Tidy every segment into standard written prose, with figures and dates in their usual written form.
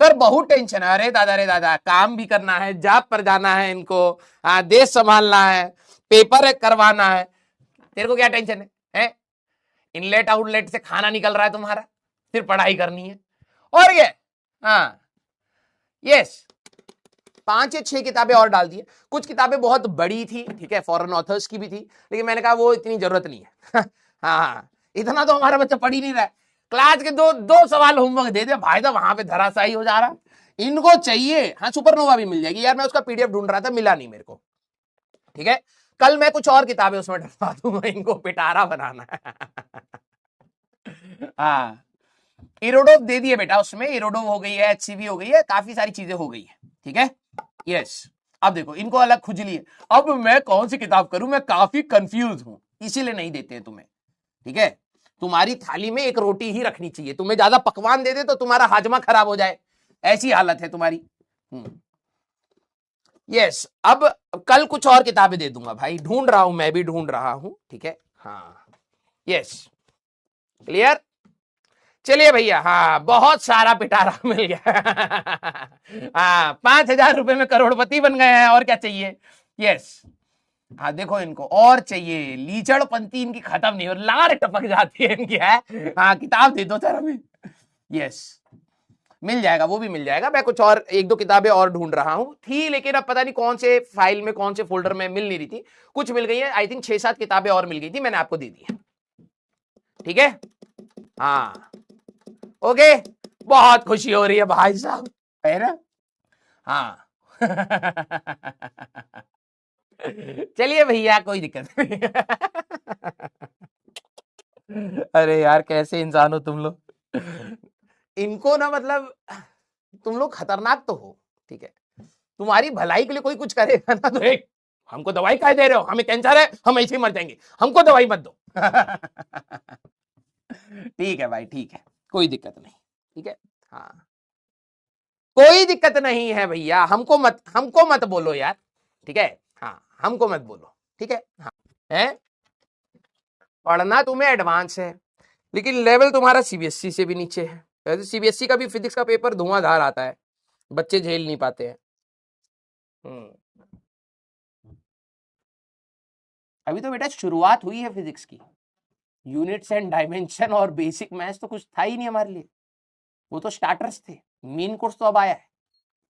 Sir बहुत tension है। अरे दादा, अरे दादा, काम भी करना है, जॉब पर जाना है इनको, देश संभालना है, पेपर करवाना है। तेरे को क्या टेंशन है? इनलेट आउटलेट से खाना निकल रहा है तुम्हारा, फिर पढ़ाई करनी है और ये। हाँ, यस, 5 या 6 किताबें और डाल दी। कुछ किताबें बहुत बड़ी थी, ठीक है, फॉरेन ऑथर्स की भी थी, लेकिन मैंने कहा वो इतनी जरूरत नहीं है। हाँ, इतना तो हमारा बच्चा पढ़ ही नहीं रहा है। क्लास के दो दो सवाल होमवर्क दे दे भाई, साहब वहां पे धराशायी हो जा रहा। इनको चाहिए, हाँ, सुपरनोवा भी मिल जाएगी यार, मैं उसका पीडीएफ ढूंढ रहा था, मिला नहीं मेरे को। ठीक है, कल मैं कुछ और किताबें उसमें डलवा दूंगा, इनको पिटारा बनाना है। हाँ, इरोडोव दे दिए बेटा, उसमें इरोडोव हो गई है, एचसीवी हो गई है, काफी सारी चीजें हो गई है। ठीक है, यस। अब देखो, इनको अलग खुजली है। अब मैं कौन सी किताब करूं, मैं काफी कंफ्यूज हूं, इसीलिए नहीं देते हैं तुम्हें। ठीक है, तुम्हारी थाली में एक रोटी ही रखनी चाहिए, तुम्हें ज्यादा पकवान दे दे तो तुम्हारा हाजमा खराब हो जाए, ऐसी हालत है तुम्हारी। यस, अब कल कुछ और किताबें दे दूंगा भाई, ढूंढ रहा हूं, मैं भी ढूंढ रहा हूं। ठीक है, हाँ, यस, क्लियर। चलिए भैया, हाँ, बहुत सारा पिटारा मिल गया। हाँ, 5,000 रुपए में करोड़पति बन गए हैं, और क्या चाहिए। यस, हाँ, देखो इनको और चाहिए, लीचड़पंती इनकी खत्म नहीं हो, लार टपक जाती है इनकी है। हाँ, किताब दे दो सर हमें। यस, मिल जाएगा, वो भी मिल जाएगा। मैं कुछ और 1-2 किताबें और ढूंढ रहा हूं, थी लेकिन अब पता नहीं कौन से फाइल में, कौन से फोल्डर में मिल नहीं रही थी। कुछ मिल गई है, आई थिंक 6-7 किताबें और मिल गई थी, मैंने आपको दे दी है। ठीक है, हाँ, ओके, बहुत खुशी हो रही है भाई साहब, है ना। हाँ। चलिए भैया, कोई दिक्कत नहीं। अरे यार, कैसे इंसान हो तुम लोग। इनको ना, मतलब तुम लोग खतरनाक तो हो, ठीक है, तुम्हारी भलाई के लिए कोई कुछ करेगा ना तो एक, हमको दवाई काहे दे रहे हो, हमें कैंसर है, हम ऐसे ही मर जाएंगे, हमको दवाई मत दो। ठीक है भाई, ठीक है, कोई दिक्कत नहीं। ठीक है, हाँ, कोई दिक्कत नहीं है भैया, हमको मत बोलो यार। ठीक है, हाँ, हमको मत बोलो। ठीक है, हाँ, है, पढ़ना तुम्हें एडवांस है, लेकिन लेवल तुम्हारा सीबीएसई से भी नीचे है। वैसे सीबीएसई का भी फिजिक्स का पेपर धुआंधार आता है, बच्चे झेल नहीं पाते हैं। अभी तो बेटा शुरुआत हुई है फिजिक्स की, यूनिट्स एंड डायमेंशन और बेसिक मैथ्स तो कुछ था ही नहीं हमारे लिए, वो तो स्टार्टर्स थे, मेन कोर्स तो अब आया है।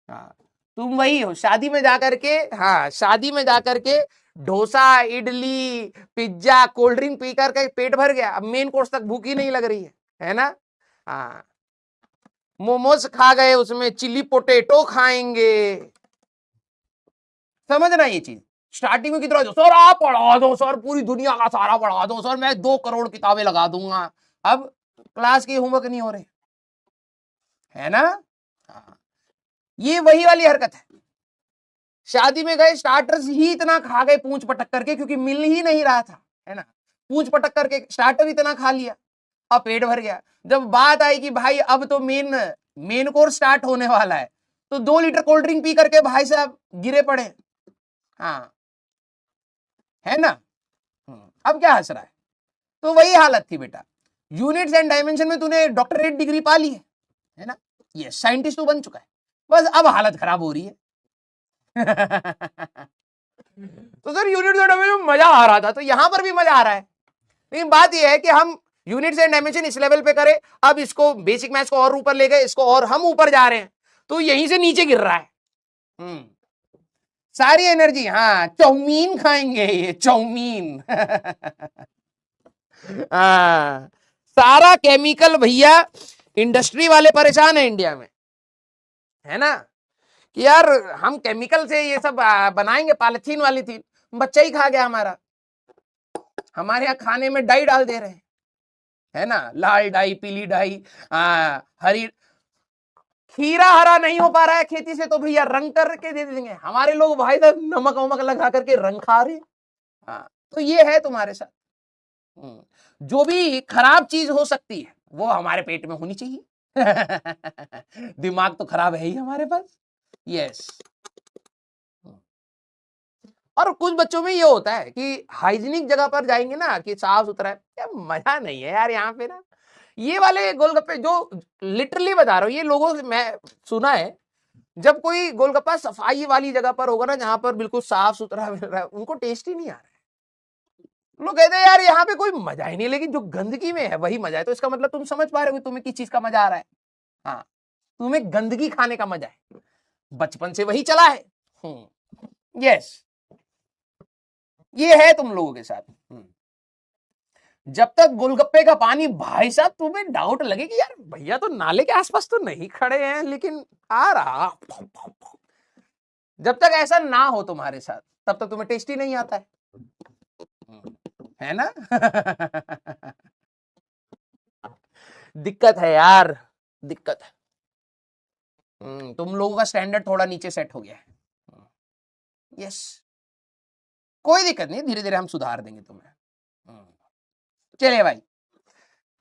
हाँ, तुम वही हो, शादी में जाकर के, हाँ, शादी में जाकर के dosa, idli, pizza, cold drink P करके पेट भर गया, अब मेन कोर्स तक भूख ही नहीं लग रही है ना। हाँ, मोमोज खा गए, उसमें चिली पोटेटो खाएंगे, समझना ये चीज। स्टार्टिंग में कितना, सर आप पढ़ा दो सर, पूरी दुनिया का सारा पढ़ा दो सर, मैं 2 करोड़ किताबें लगा दूंगा। अब क्लास के होमवर्क नहीं हो रहे, है ना। हाँ, ये वही वाली हरकत है। शादी में गए, स्टार्टर्स ही इतना खा गए पूंछ पटक करके, क्योंकि मिल ही नहीं रहा था, है ना। पूंछ पटक करके स्टार्टर इतना खा लिया, अब पेट भर गया। जब बात आई कि भाई अब तो मेन कोर्स स्टार्ट होने वाला है, तो 2 लीटर कोल्ड ड्रिंक पी करके भाई साहब गिरे पड़े। हाँ, है ना। अब क्या हंस रहा है। तो वही हालत थी बेटा, यूनिट्स एंड डायमेंशन में तूने डॉक्टरेट डिग्री पा ली है ना, ये साइंटिस्ट तो बन चुका है, बस अब हालत खराब हो रही है। तो सर यूनिट्स एंड डायमेंशन में मजा आ रहा था, तो यहां पर भी मजा आ रहा है, लेकिन बात यह है कि हम यूनिट्स एंड डायमेंशन इस लेवल पे करें, अब इसको बेसिक मैथ्स को और ऊपर ले गए, इसको और हम ऊपर जा रहे हैं, तो यहीं से नीचे गिर रहा है। सारी एनर्जी, हाँ, चाउमीन खाएंगे, ये चाउमीन। हाँ, सारा केमिकल भैया, इंडस्ट्री वाले परेशान है इंडिया में, है ना, कि यार हम केमिकल से ये सब बनाएंगे, पॉलिथीन वाली थी, बच्चा ही खा गया हमारा। हमारे यहाँ खाने में डाई डाल दे रहे हैं, है ना, लाल डाई, पीली डाई, हरी। खीरा हरा नहीं हो पा रहा है खेती से, तो भैया रंग करके दे देंगे हमारे लोग भाई साहब, नमक वमक लगा करके रंग खा रहे। हाँ, तो ये है तुम्हारे साथ। जो भी खराब चीज हो सकती है वो हमारे पेट में होनी चाहिए। दिमाग तो खराब है ही हमारे पास। यस, और कुछ बच्चों में ये होता है कि हाइजीनिक जगह पर जाएंगे ना, कि साफ सुथरा है, मजा नहीं है यार यहाँ पे ना, ये वाले गोलगप्पे जो लिटरली बता रहा हूं, ये लोगों से मैं सुना है, जब कोई गोलगप्पा सफाई वाली जगह पर होगा ना, जहां पर बिल्कुल साफ सुथरा मिल रहा है, उनको टेस्ट ही नहीं आ रहा है। लोग कहते हैं यार यहाँ पे कोई मजा ही नहीं, लेकिन जो गंदगी में है वही मजा है। तो इसका मतलब तुम समझ पा रहे हो तुम्हें किस चीज का मजा आ रहा है। हाँ, तुम्हें गंदगी खाने का मजा है, बचपन से वही चला है। यस, ये है तुम लोगों के साथ। जब तक गोलगप्पे का पानी, भाई साहब तुम्हें डाउट लगे कि यार भैया तो नाले के आसपास तो नहीं खड़े हैं, लेकिन आ रहा, जब तक ऐसा ना हो तुम्हारे साथ, तब तक तुम्हें टेस्ट ही नहीं आता है ना। दिक्कत है यार, दिक्कत है। तुम लोगों का स्टैंडर्ड थोड़ा नीचे सेट हो गया है। यस, कोई दिक्कत नहीं, धीरे धीरे हम सुधार देंगे तुम्हें। चलिए भाई,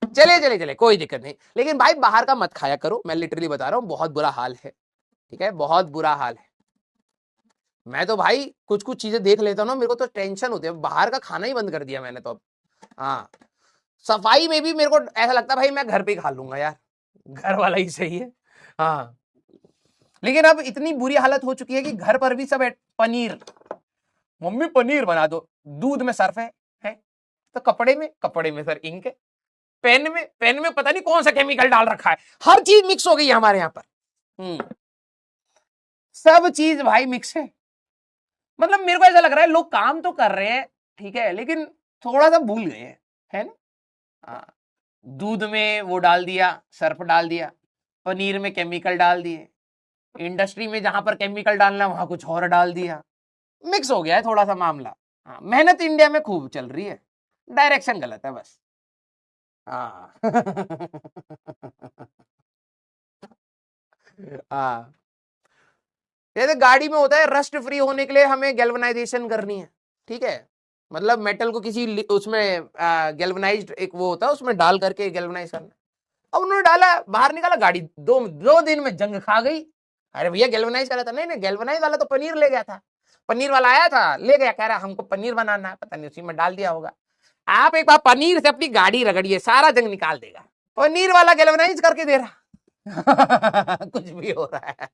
चलिए चलिए चलिए, कोई दिक्कत नहीं, लेकिन भाई बाहर का मत खाया करो, मैं लिटरली बता रहा हूँ, बहुत बुरा हाल है। ठीक है, बहुत बुरा हाल है। मैं तो भाई कुछ कुछ चीजें देख लेता हूँ ना, मेरे को तो टेंशन होती है, बाहर का खाना ही बंद कर दिया मैंने तो अब। हाँ, सफाई में भी मेरे को ऐसा लगता है भाई मैं घर पे ही खा लूंगा यार, घर वाला ही सही है। हाँ, लेकिन अब इतनी बुरी हालत हो चुकी है कि घर पर भी सब पनीर, मम्मी पनीर बना दो, दूध में सर्फ है तो कपड़े में सर इंक है, पेन में पता नहीं कौन सा केमिकल डाल रखा है, हर चीज मिक्स हो गई है हमारे यहाँ पर। सब चीज भाई मिक्स है। मतलब मेरे को ऐसा लग रहा है लोग काम तो कर रहे हैं, ठीक है, लेकिन थोड़ा सा भूल गए हैं, है ना। दूध में वो डाल दिया, सर्फ डाल दिया, पनीर में केमिकल डाल दिए, इंडस्ट्री में जहां पर केमिकल डालना वहां कुछ और डाल दिया, मिक्स हो गया है थोड़ा सा मामला। मेहनत इंडिया में खूब चल रही है, डायरेक्शन गलत है बस। हाँ। हाँ, जैसे गाड़ी में होता है, रस्ट फ्री होने के लिए हमें गैल्वेनाइजेशन करनी है, ठीक है, मतलब मेटल को किसी उसमें गैल्वेनाइज्ड एक वो होता है, उसमें डाल करके गैल्वेनाइज करना। अब उन्होंने डाला, बाहर निकाला, गाड़ी दो दिन में जंग खा गई। अरे भैया गैल्वेनाइज करा था, नहीं गैल्वेनाइज वाला तो पनीर ले गया था, पनीर वाला आया था ले गया, कह रहा हमको पनीर बनाना है, पता नहीं उसी में डाल दिया होगा। आप एक बार पनीर से अपनी गाड़ी रगड़िए, सारा जंग निकाल देगा। पनीर वाला गैल्वेनाइज करके दे रहा। कुछ भी हो रहा है।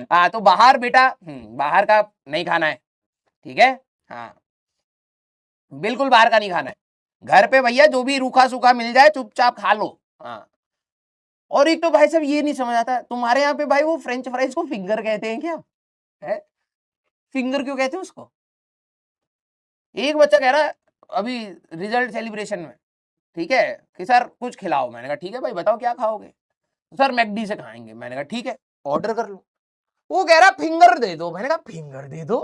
हाँ, तो बाहर बेटा, बाहर का नहीं खाना है, ठीक है। हाँ, बिल्कुल बाहर का नहीं खाना है, घर पे भैया जो भी रूखा सूखा मिल जाए चुपचाप खा लो। हाँ, और एक तो भाई साहब ये नहीं समझ आता, तुम्हारे यहाँ पे भाई वो फ्रेंच फ्राइज को फिंगर कहते हैं क्या है? फिंगर क्यों कहते हैं उसको? एक बच्चा कह रहा है अभी रिजल्ट सेलिब्रेशन में, ठीक है, कि सर कुछ खिलाओ। मैंने कहा ठीक है भाई, बताओ क्या खाओगे? सर मैकडी से खाएंगे। मैंने कहा ठीक है, ऑर्डर कर लो। वो कह रहा फिंगर दे दो। मैंने कहा फिंगर दे दो,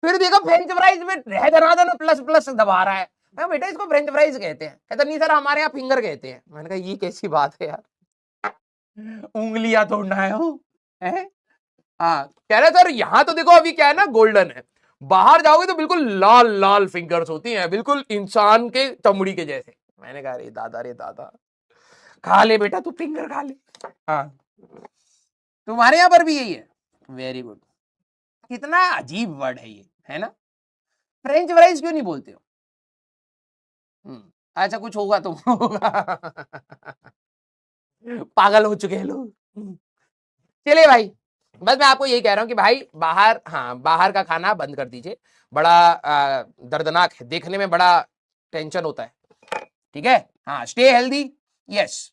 फिर देखा फ्रेंच फ्राइज में रह दना प्लस प्लस दबा रहा है। मैं बेटा इसको फ्रेंच फ्राइज कहते हैं। कहता नहीं सर हमारे यहाँ फिंगर कहते हैं। मैंने कहा ये कैसी बात है यार, उंगलियां तोड़ना है वो है? हाँ, कह रहे सर यहाँ तो देखो अभी क्या है ना, गोल्डन है, बाहर जाओगे तो बिल्कुल लाल लाल फिंगर्स होती हैं, बिल्कुल इंसान के चमड़ी के जैसे। मैंने कहा रे दादा, खा ले बेटा तू फिंगर खा ले। हाँ, तुम्हारे यहाँ पर भी यही है? Very good. कितना अजीब वर्ड है ये, है ना? फ्रेंच फ्राइज क्यों नहीं बोलते हो? अच्छा कुछ होगा तो होगा। पागल हो चुके हैं लोग। चलिए भाई, बस मैं आपको यही कह रहा हूं कि भाई बाहर, हाँ बाहर का खाना बंद कर दीजिए, बड़ा दर्दनाक है, देखने में बड़ा टेंशन होता है, ठीक है। हाँ, स्टे हेल्दी। यस।